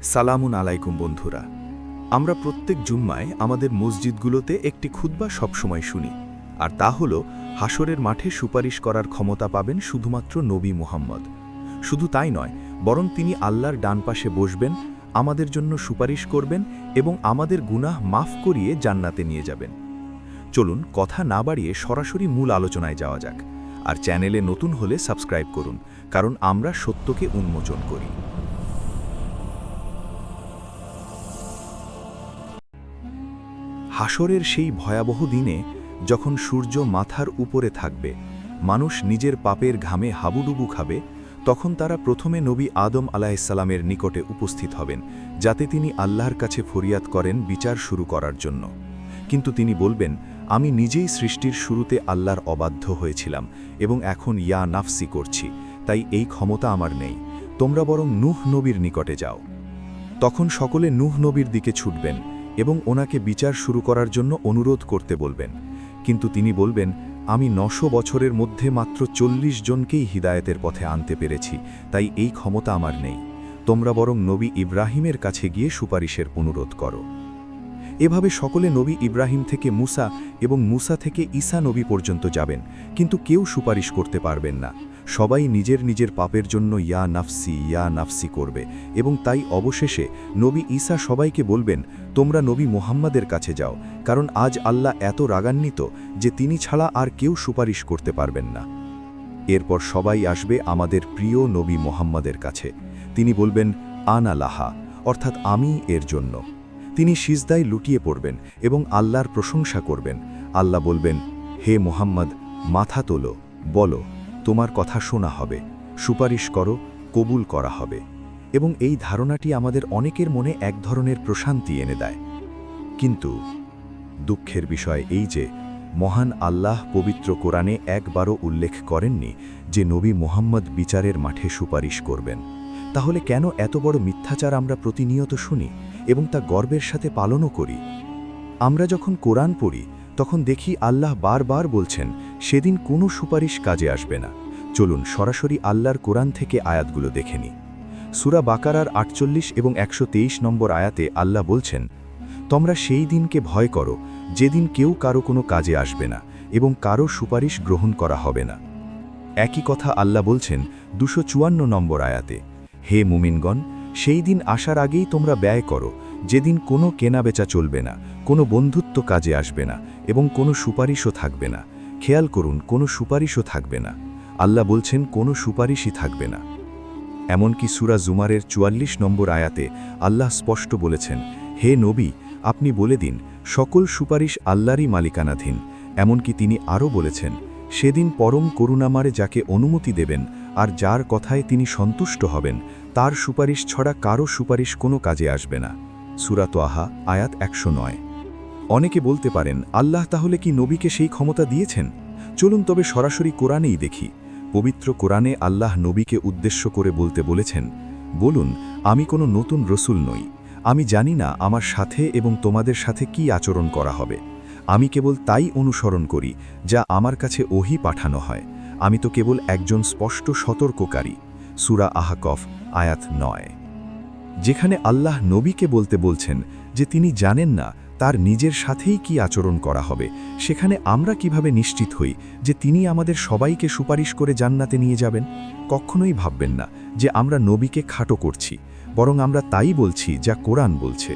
সালামুন আলাইকুম বন্ধুরা। আমরা প্রত্যেক জুম্মায় আমাদের মসজিদগুলোতে একটি খুতবা সবসময় শুনি, আর তা হল হাসরের মাঠে সুপারিশ করার ক্ষমতা পাবেন শুধুমাত্র নবী মুহাম্মদ। শুধু তাই নয়, বরং তিনি আল্লাহর ডান পাশে বসবেন, আমাদের জন্য সুপারিশ করবেন এবং আমাদের গুনাহ মাফ করিয়ে জান্নাতে নিয়ে যাবেন। চলুন কথা না বাড়িয়ে সরাসরি মূল আলোচনায় যাওয়া যাক। আর চ্যানেলে নতুন হলে সাবস্ক্রাইব করুন, কারণ আমরা সত্যকে উন্মোচন করি। হাসরের সেই ভয়াবহ দিনে যখন সূর্য মাথার উপরে থাকবে, মানুষ নিজের পাপের ঘামে হাবুডুবু খাবে, তখন তারা প্রথমে নবী আদম আলাইহিসসালামের নিকটে উপস্থিত হবেন, যাতে তিনি আল্লাহর কাছে ফরিয়াদ করেন বিচার শুরু করার জন্য। কিন্তু তিনি বলবেন, আমি নিজেই সৃষ্টির শুরুতে আল্লাহর অবাধ্য হয়েছিলাম এবং এখন ইয়া নাফসি করছি, তাই এই ক্ষমতা আমার নেই, তোমরা বরং নূহ নবীর নিকটে যাও। তখন সকলে নূহ নবীর দিকে ছুটবেন এবং ওনাকে বিচার শুরু করার জন্য অনুরোধ করতে বলবেন। কিন্তু তিনি বলবেন, আমি 900 বছরের মধ্যে মাত্র 40 জনকেই হিদায়েতের পথে আনতে পেরেছি, তাই এই ক্ষমতা আমার নেই, তোমরা বরং নবী ইব্রাহিমের কাছে গিয়ে সুপারিশের অনুরোধ করো। এভাবে সকলে নবী ইব্রাহিম থেকে মুসা এবং মুসা থেকে ঈসা নবী পর্যন্ত যাবেন, কিন্তু কেউ সুপারিশ করতে পারবেন না। সবাই নিজের নিজের পাপের জন্য ইয়া নাফসি করবে, এবং তাই অবশেষে নবী ঈসা সবাইকে বলবেন, তোমরা নবী মুহাম্মাদের কাছে যাও, কারণ আজ আল্লাহ এত রাগান্বিত যে তিনি ছাড়া আর কেউ সুপারিশ করতে পারবেন না। এরপর সবাই আসবে আমাদের প্রিয় নবী মুহাম্মাদের কাছে। তিনি বলবেন, আনা লাহা, অর্থাৎ আমি এর জন্য। তিনি সিজদায় লুটিয়ে পড়বেন এবং আল্লাহর প্রশংসা করবেন। আল্লাহ বলবেন, হে মুহাম্মদ, মাথা তোলো, বলো, তোমার কথা শোনা হবে, সুপারিশ করো, কবুল করা হবে। এবং এই ধারণাটি আমাদের অনেকের মনে এক ধরনের প্রশান্তি এনে দেয়। কিন্তু দুঃখের বিষয় এই যে, মহান আল্লাহ পবিত্র কোরআনে একবারও উল্লেখ করেননি যে নবী মুহাম্মদ বিচারের মাঠে সুপারিশ করবেন। তাহলে কেন এত বড় মিথ্যাচার আমরা প্রতিনিয়ত শুনি এবং তা গর্বের সাথে পালনও করি? আমরা যখন কোরআন পড়ি তখন দেখি আল্লাহ বারবার বলছেন সেদিন কোনো সুপারিশ কাজে আসবে না। চলুন সরাসরি আল্লাহর কোরআন থেকে আয়াতগুলো দেখে নিই। সূরা বাকারার 48 এবং 123 নম্বর আয়াতে আল্লাহ বলছেন, তোমরা সেই দিনকে ভয় করো যেদিন কেউ কারো কোনো কাজে আসবে না এবং কারো সুপারিশ গ্রহণ করা হবে না। একই কথা আল্লাহ বলছেন 254 নম্বর আয়াতে, হে মুমিনগণ, সেই দিন আসার আগেই তোমরা ব্যয় করো, যেদিন কোনো কেনাবেচা চলবে না, কোনো বন্ধুত্ব কাজে আসবে না এবং কোনো সুপারিশও থাকবে না। খেয়াল করুন, কোনো সুপারিশও থাকবে না। আল্লাহ বলছেন কোনো সুপারিশই থাকবে না। এমনকি সূরা জুমারের 44 নম্বর আয়াতে আল্লাহ স্পষ্ট বলেছেন, হে নবী, আপনি বলে দিন সকল সুপারিশ আল্লাহরই মালিকানাধীন। এমনকি তিনি আরও বলেছেন, সেদিন পরম করুণাময় যাকে অনুমতি দেবেন আর যার কথায় তিনি সন্তুষ্ট হবেন, তার সুপারিশ ছড়া কারো সুপারিশ কোনো কাজে আসবে না। সূরা তাহা আয়াত 109। অনেকে বলতে পারেন, আল্লাহ তাহলে কি নবীকে সেই ক্ষমতা দিয়েছেন? চলুন তবে সরাসরি কোরআনেই দেখি। পবিত্র কোরআনে আল্লাহ নবীকে উদ্দেশ্য করে বলতে বলেছেন, বলুন, আমি কোনো নতুন রসুল নই। আমি জানি না আমার সাথে এবং তোমাদের সাথে কি আচরণ করা হবে। আমি কেবল তাই অনুসরণ করি যা আমার কাছে ওহী পাঠানো হয়। আমি তো কেবল একজন স্পষ্ট সতর্ককারী। সূরা আহকাফ আয়াত 9। যেখানে আল্লাহ নবীকে বলতে বলছেন যে তিনি জানেন না তার নিজের সাথেই কি আচরণ করা হবে, সেখানে আমরা কিভাবে নিশ্চিত হই যে তিনি আমাদের সবাইকে সুপারিশ করে জান্নাতে নিয়ে যাবেন? কখনোই ভাববেন না যে আমরা নবীকে খাটো করছি, বরং আমরা তাই বলছি যা কোরআন বলছে।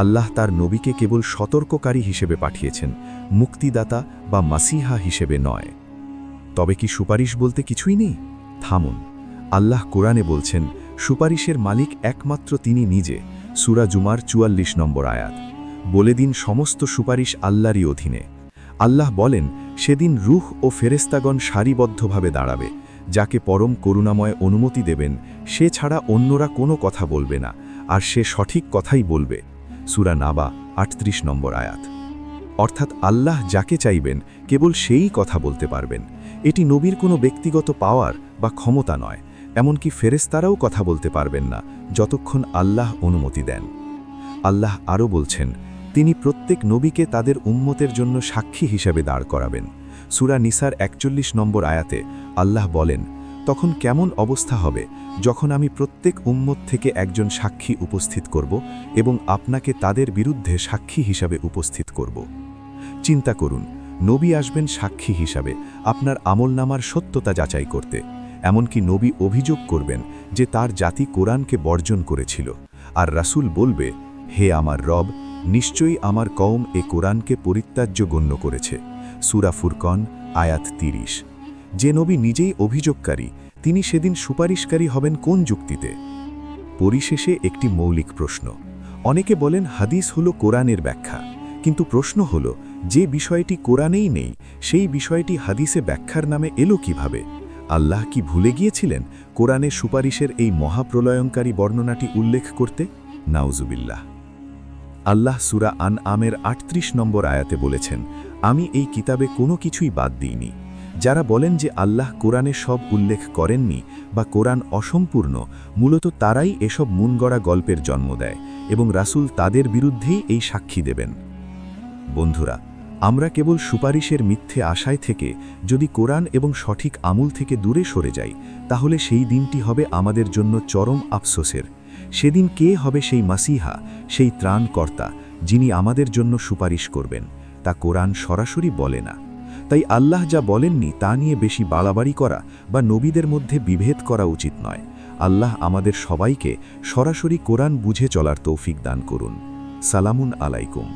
আল্লাহ তার নবীকে কেবল সতর্ককারী হিসেবে পাঠিয়েছেন, মুক্তিদাতা বা মাসিহা হিসেবে নয়। তবে কি সুপারিশ বলতে কিছুই নেই? থামুন, আল্লাহ কোরআনে বলছেন সুপারিশের মালিক একমাত্র তিনি নিজে। সূরা জুমার 44 নম্বর আয়াত। বলে দিন সমস্ত সুপারিশ আল্লাহরই অধীনে। আল্লাহ বলেন, সেদিন রূহ ও ফেরেশতাগণ সারিবদ্ধভাবে দাঁড়াবে, যাকে পরম করুণাময় অনুমতি দেবেন সে ছাড়া অন্যরা কোনো কথা বলবে না, আর সে সঠিক কথাই বলবে। সূরা নাবা 38 নম্বর আয়াত। অর্থাৎ আল্লাহ যাকে চাইবেন কেবল সেই কথা বলতে পারবেন। এটি নবীর কোনো ব্যক্তিগত পাওয়ার বা ক্ষমতা নয়। এমনকি ফেরেশতারাও কথা বলতে পারবেন না যতক্ষণ আল্লাহ অনুমতি দেন। আল্লাহ আরও বলছেন, তিনি প্রত্যেক নবীকে তাদের উম্মতের জন্য সাক্ষী হিসাবে দাঁড় করাবেন। সূরা নিসার 41 নম্বর আয়াতে আল্লাহ বলেন, তখন কেমন অবস্থা হবে যখন আমি প্রত্যেক উম্মত থেকে একজন সাক্ষী উপস্থিত করব এবং আপনাকে তাদের বিরুদ্ধে সাক্ষী হিসাবে উপস্থিত করব। চিন্তা করুন, নবী আসবেন সাক্ষী হিসাবে আপনার আমলনামার সত্যতা যাচাই করতে। এমনকি নবী অভিযোগ করবেন যে তার জাতি কোরআনকে বর্জন করেছিল, আর রাসূল বলবে, হে আমার রব, নিশ্চয়ই আমার কওম এ কোরআনকে পরিত্যাজ্য গণ্য করেছে। সূরা ফুরকন আয়াত ৩০। যে নবী নিজেই অভিযোগকারী, তিনি সেদিন সুপারিশকারী হবেন কোন যুক্তিতে? পরিশেষে একটি মৌলিক প্রশ্ন। অনেকে বলেন হাদিস হলো কোরআনের ব্যাখ্যা, কিন্তু প্রশ্ন হলো, যে বিষয়টি কোরআনেই নেই সেই বিষয়টি হাদিসে ব্যাখ্যার নামে এলো কিভাবে? আল্লাহ কি ভুলে গিয়েছিলেন কোরআনে সুপারিশের এই মহাপ্রলয়ঙ্কারী বর্ণনাটি উল্লেখ করতে? নাউজুবিল্লাহ। আল্লাহ সূরা আনআমের ৩৮ নম্বর আয়াতে বলেছেন, আমি এই কিতাবে কোনো কিছুই বাদ দিইনি। যারা বলেন যে আল্লাহ কোরআনে সব উল্লেখ করেননি বা কোরআন অসম্পূর্ণ, মূলত তারাই এসব মনগড়া গল্পের জন্ম দেয় এবং রাসূল তাদের বিরুদ্ধেই এই সাক্ষী দেবেন। বন্ধুরা, আমরা কেবল সুপারিশের মিথ্যে আশায় থেকে যদি কোরআন এবং সঠিক আমল থেকে দূরে সরে যাই, তাহলে সেই দিনটি হবে আমাদের জন্য চরম আফসোসের। সেদিন কে হবে সেই মাসিহা, সেই ত্রাণকর্তা, যিনি আমাদের জন্য সুপারিশ করবেন? তা কোরআন সরাসরি বলে না। তাই আল্লাহ যা বলেননি তা নিয়ে বেশি বাড়াবাড়ি করা বা নবীদের মধ্যে বিভেদ করা উচিত নয়। আল্লাহ আমাদের সবাইকে সরাসরি কোরআন বুঝে চলার তৌফিক দান করুন। সালামুন আলাইকুম।